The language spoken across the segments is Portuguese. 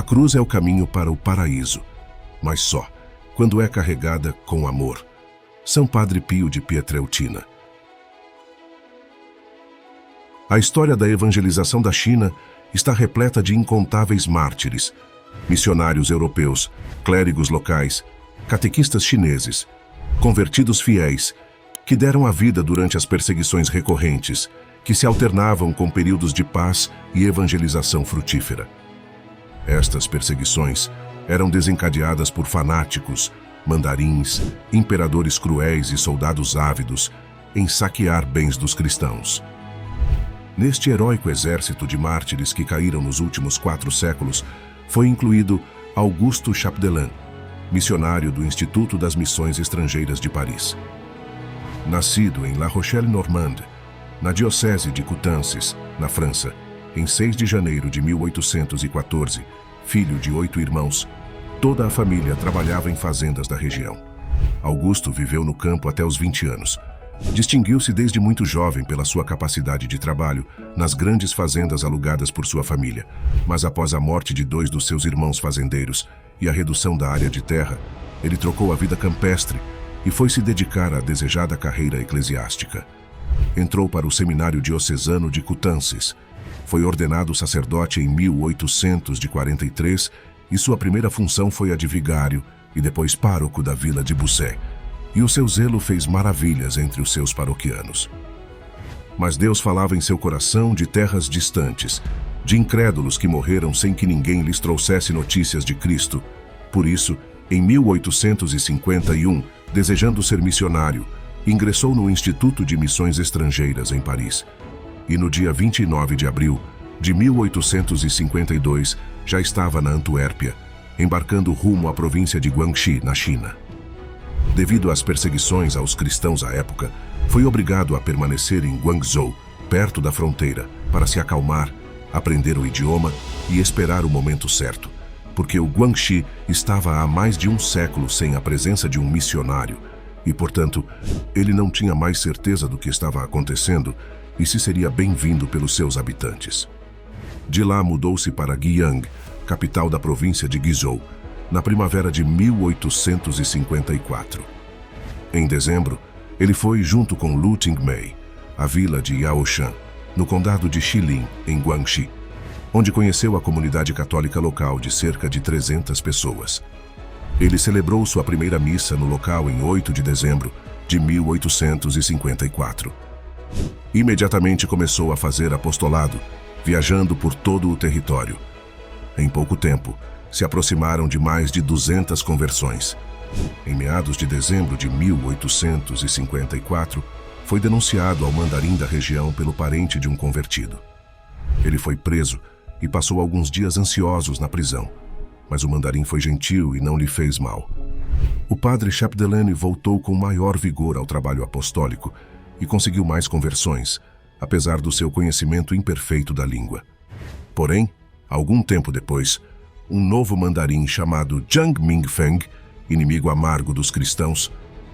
cruz é o caminho para o paraíso, mas só quando é carregada com amor. São Padre Pio de Pietrelcina. A história da evangelização da China está repleta de incontáveis mártires, missionários europeus, clérigos locais, catequistas chineses, convertidos fiéis, que deram a vida durante as perseguições recorrentes, que se alternavam com períodos de paz e evangelização frutífera. Estas perseguições eram desencadeadas por fanáticos, mandarins, imperadores cruéis e soldados ávidos em saquear bens dos cristãos. Neste heróico exército de mártires que caíram nos últimos 4 séculos, foi incluído Augusto Chapdelaine, missionário do Instituto das Missões Estrangeiras de Paris. Nascido em La Rochelle-Normande, na diocese de Coutances, na França, em 6 de janeiro de 1814, filho de 8 irmãos, toda a família trabalhava em fazendas da região. Augusto viveu no campo até os 20 anos. Distinguiu-se desde muito jovem pela sua capacidade de trabalho nas grandes fazendas alugadas por sua família, mas após a morte de 2 dos seus irmãos fazendeiros e a redução da área de terra, ele trocou a vida campestre e foi se dedicar à desejada carreira eclesiástica. Entrou para o seminário diocesano de Coutances, foi ordenado sacerdote em 1843 e sua primeira função foi a de vigário e depois pároco da vila de Busset, e o seu zelo fez maravilhas entre os seus paroquianos. Mas Deus falava em seu coração de terras distantes, de incrédulos que morreram sem que ninguém lhes trouxesse notícias de Cristo. Por isso, em 1851, desejando ser missionário, ingressou no Instituto de Missões Estrangeiras em Paris. E no dia 29 de abril de 1852, já estava na Antuérpia, embarcando rumo à província de Guangxi, na China. Devido às perseguições aos cristãos à época, foi obrigado a permanecer em Guangzhou, perto da fronteira, para se acalmar, aprender o idioma e esperar o momento certo, porque o Guangxi estava há mais de um século sem a presença de um missionário e, portanto, ele não tinha mais certeza do que estava acontecendo e se seria bem-vindo pelos seus habitantes. De lá mudou-se para Guiyang, capital da província de Guizhou, na primavera de 1854. Em dezembro, ele foi junto com Lu Tingmei, à vila de Yaoshan, no condado de Shilin, em Guangxi, onde conheceu a comunidade católica local de cerca de 300 pessoas. Ele celebrou sua primeira missa no local em 8 de dezembro de 1854. Imediatamente começou a fazer apostolado, viajando por todo o território. Em pouco tempo, se aproximaram de mais de 200 conversões. Em meados de dezembro de 1854, foi denunciado ao mandarim da região pelo parente de um convertido. Ele foi preso e passou alguns dias ansiosos na prisão, mas o mandarim foi gentil e não lhe fez mal. O padre Chapdelaine voltou com maior vigor ao trabalho apostólico e conseguiu mais conversões, apesar do seu conhecimento imperfeito da língua. Porém, algum tempo depois, um novo mandarim chamado Jiang Mingfeng, inimigo amargo dos cristãos,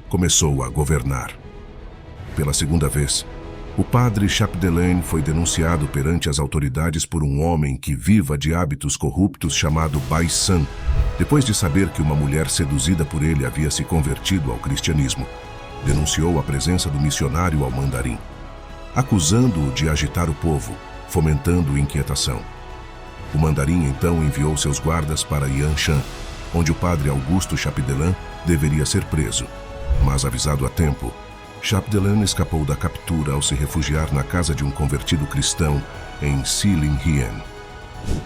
começou a governar. Pela segunda vez, o padre Chapdelaine foi denunciado perante as autoridades por um homem que viva de hábitos corruptos chamado Bai San, depois de saber que uma mulher seduzida por ele havia se convertido ao cristianismo. Denunciou a presença do missionário ao mandarim, acusando-o de agitar o povo, fomentando inquietação. O mandarim então enviou seus guardas para Yanshan, onde o padre Augusto Chapdelaine deveria ser preso, mas avisado a tempo, Chapdelaine escapou da captura ao se refugiar na casa de um convertido cristão em Silinghien.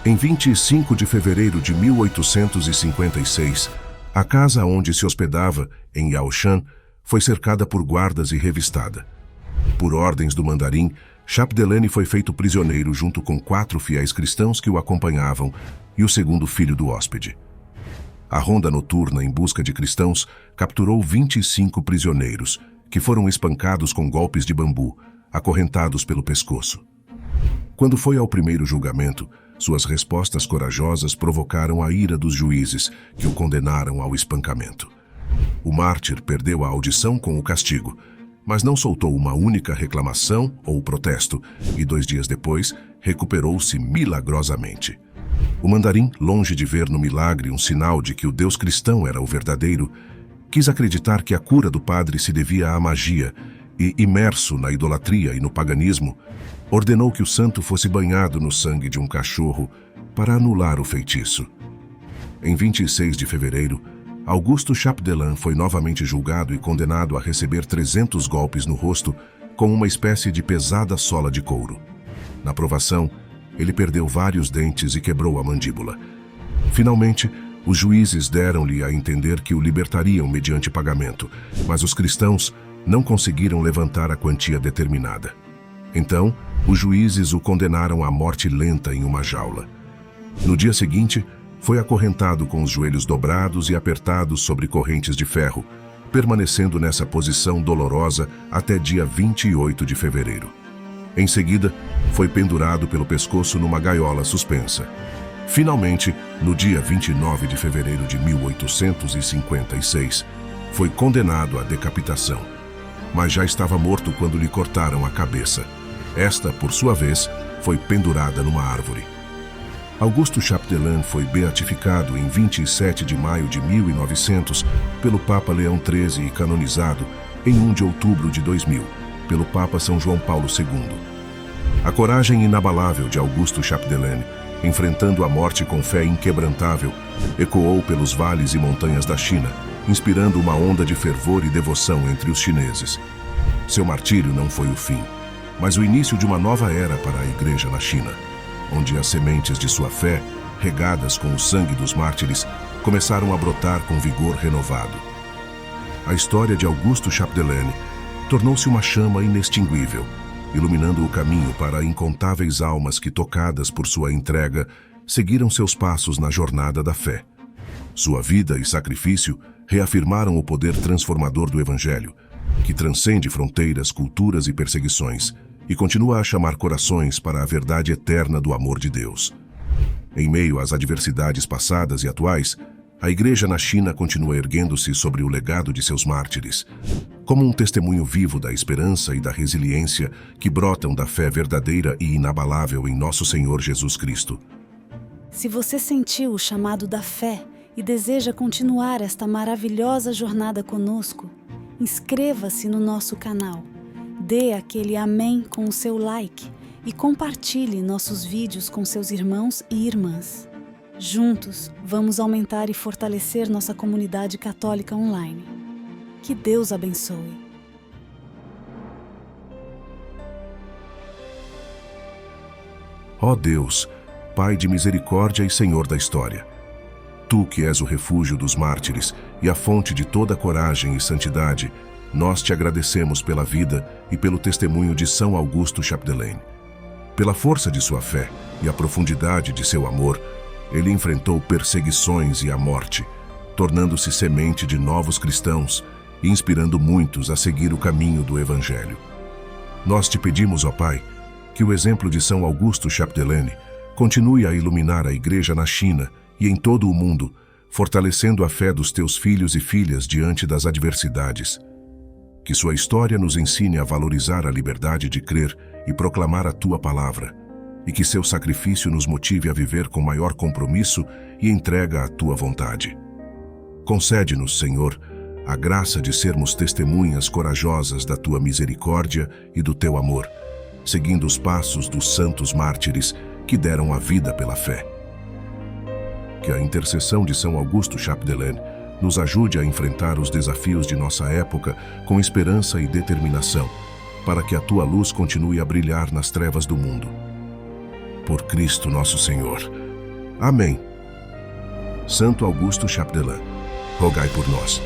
Em 25 de fevereiro de 1856, a casa onde se hospedava, em Yaoshan, foi cercada por guardas e revistada. Por ordens do mandarim, Chapdelaine foi feito prisioneiro junto com 4 fiéis cristãos que o acompanhavam e o segundo filho do hóspede. A ronda noturna em busca de cristãos capturou 25 prisioneiros, que foram espancados com golpes de bambu, acorrentados pelo pescoço. Quando foi ao primeiro julgamento, suas respostas corajosas provocaram a ira dos juízes, que o condenaram ao espancamento. O mártir perdeu a audição com o castigo, mas não soltou uma única reclamação ou protesto, e 2 dias depois recuperou-se milagrosamente. O mandarim, longe de ver no milagre um sinal de que o Deus cristão era o verdadeiro, quis acreditar que a cura do padre se devia à magia e, imerso na idolatria e no paganismo, ordenou que o santo fosse banhado no sangue de um cachorro para anular o feitiço. Em 26 de fevereiro, Augusto Chapdelaine foi novamente julgado e condenado a receber 300 golpes no rosto com uma espécie de pesada sola de couro. Na provação, ele perdeu vários dentes e quebrou a mandíbula. Finalmente, os juízes deram-lhe a entender que o libertariam mediante pagamento, mas os cristãos não conseguiram levantar a quantia determinada. Então, os juízes o condenaram à morte lenta em uma jaula. No dia seguinte, foi acorrentado com os joelhos dobrados e apertados sobre correntes de ferro, permanecendo nessa posição dolorosa até dia 28 de fevereiro. Em seguida, foi pendurado pelo pescoço numa gaiola suspensa. Finalmente, no dia 29 de fevereiro de 1856, foi condenado à decapitação. Mas já estava morto quando lhe cortaram a cabeça. Esta, por sua vez, foi pendurada numa árvore. Augusto Chapdelaine foi beatificado em 27 de maio de 1900 pelo Papa Leão XIII e canonizado em 1 de outubro de 2000 pelo Papa São João Paulo II. A coragem inabalável de Augusto Chapdelaine, enfrentando a morte com fé inquebrantável, ecoou pelos vales e montanhas da China, inspirando uma onda de fervor e devoção entre os chineses. Seu martírio não foi o fim, mas o início de uma nova era para a Igreja na China, onde as sementes de sua fé, regadas com o sangue dos mártires, começaram a brotar com vigor renovado. A história de Augusto Chapdelaine tornou-se uma chama inextinguível, iluminando o caminho para incontáveis almas que, tocadas por sua entrega, seguiram seus passos na jornada da fé. Sua vida e sacrifício reafirmaram o poder transformador do Evangelho, que transcende fronteiras, culturas e perseguições, e continua a chamar corações para a verdade eterna do amor de Deus. Em meio às adversidades passadas e atuais, a Igreja na China continua erguendo-se sobre o legado de seus mártires, como um testemunho vivo da esperança e da resiliência que brotam da fé verdadeira e inabalável em nosso Senhor Jesus Cristo. Se você sentiu o chamado da fé e deseja continuar esta maravilhosa jornada conosco, inscreva-se no nosso canal. Dê aquele amém com o seu like e compartilhe nossos vídeos com seus irmãos e irmãs. Juntos, vamos aumentar e fortalecer nossa comunidade católica online. Que Deus abençoe. Ó Deus, Pai de misericórdia e Senhor da história, Tu que és o refúgio dos mártires e a fonte de toda coragem e santidade, nós te agradecemos pela vida e pelo testemunho de São Augusto Chapdelaine. Pela força de sua fé e a profundidade de seu amor, ele enfrentou perseguições e a morte, tornando-se semente de novos cristãos e inspirando muitos a seguir o caminho do Evangelho. Nós te pedimos, ó Pai, que o exemplo de São Augusto Chapdelaine continue a iluminar a Igreja na China e em todo o mundo, fortalecendo a fé dos teus filhos e filhas diante das adversidades. Que sua história nos ensine a valorizar a liberdade de crer e proclamar a tua palavra, e que seu sacrifício nos motive a viver com maior compromisso e entrega à tua vontade. Concede-nos, Senhor, a graça de sermos testemunhas corajosas da tua misericórdia e do teu amor, seguindo os passos dos santos mártires que deram a vida pela fé. Que a intercessão de São Augusto Chapdelaine nos ajude a enfrentar os desafios de nossa época com esperança e determinação, para que a tua luz continue a brilhar nas trevas do mundo. Por Cristo nosso Senhor. Amém. Santo Augusto Chapdelaine, rogai por nós.